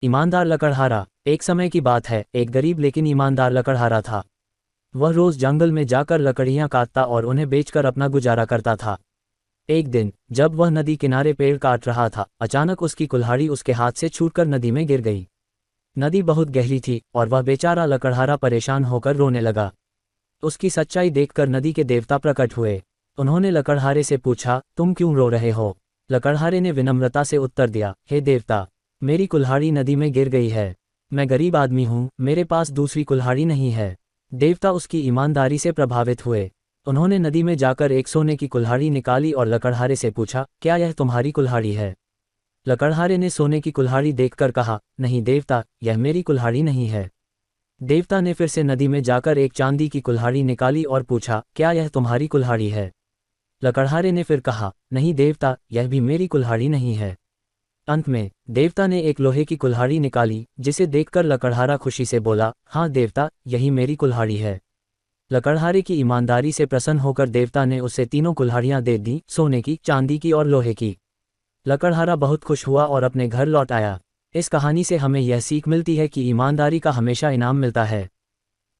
ईमानदार लकड़हारा। एक समय की बात है, एक गरीब लेकिन ईमानदार लकड़हारा था। वह रोज जंगल में जाकर लकड़ियां काटता और उन्हें बेचकर अपना गुजारा करता था। एक दिन जब वह नदी किनारे पेड़ काट रहा था, अचानक उसकी कुल्हाड़ी उसके हाथ से छूटकर नदी में गिर गई। नदी बहुत गहरी थी और वह बेचारा लकड़हारा परेशान होकर रोने लगा। उसकी सच्चाई देखकर नदी के देवता प्रकट हुए। उन्होंने लकड़हारे से पूछा, तुम क्यों रो रहे हो? लकड़हारे ने विनम्रता से उत्तर दिया, हे देवता, मेरी कुल्हाड़ी नदी में गिर गई है। मैं गरीब आदमी हूँ, मेरे पास दूसरी कुल्हाड़ी नहीं है। देवता उसकी ईमानदारी से प्रभावित हुए। उन्होंने नदी में जाकर एक सोने की कुल्हाड़ी निकाली और लकड़हारे से पूछा, क्या यह तुम्हारी कुल्हाड़ी है? लकड़हारे ने सोने की कुल्हाड़ी देखकर कहा, नहीं देवता, यह मेरी कुल्हाड़ी नहीं है। देवता ने फिर से नदी में जाकर एक चांदी की कुल्हाड़ी निकाली और पूछा, क्या यह तुम्हारी कुल्हाड़ी है? लकड़हारे ने फिर कहा, नहीं देवता, यह भी मेरी कुल्हाड़ी नहीं है। अंत में देवता ने एक लोहे की कुल्हाड़ी निकाली, जिसे देखकर लकड़हारा खुशी से बोला, हाँ देवता, यही मेरी कुल्हाड़ी है। लकड़हारे की ईमानदारी से प्रसन्न होकर देवता ने उसे तीनों कुल्हाड़ियां दे दी, सोने की, चांदी की और लोहे की। लकड़हारा बहुत खुश हुआ और अपने घर लौट आया। इस कहानी से हमें यह सीख मिलती है कि ईमानदारी का हमेशा इनाम मिलता है।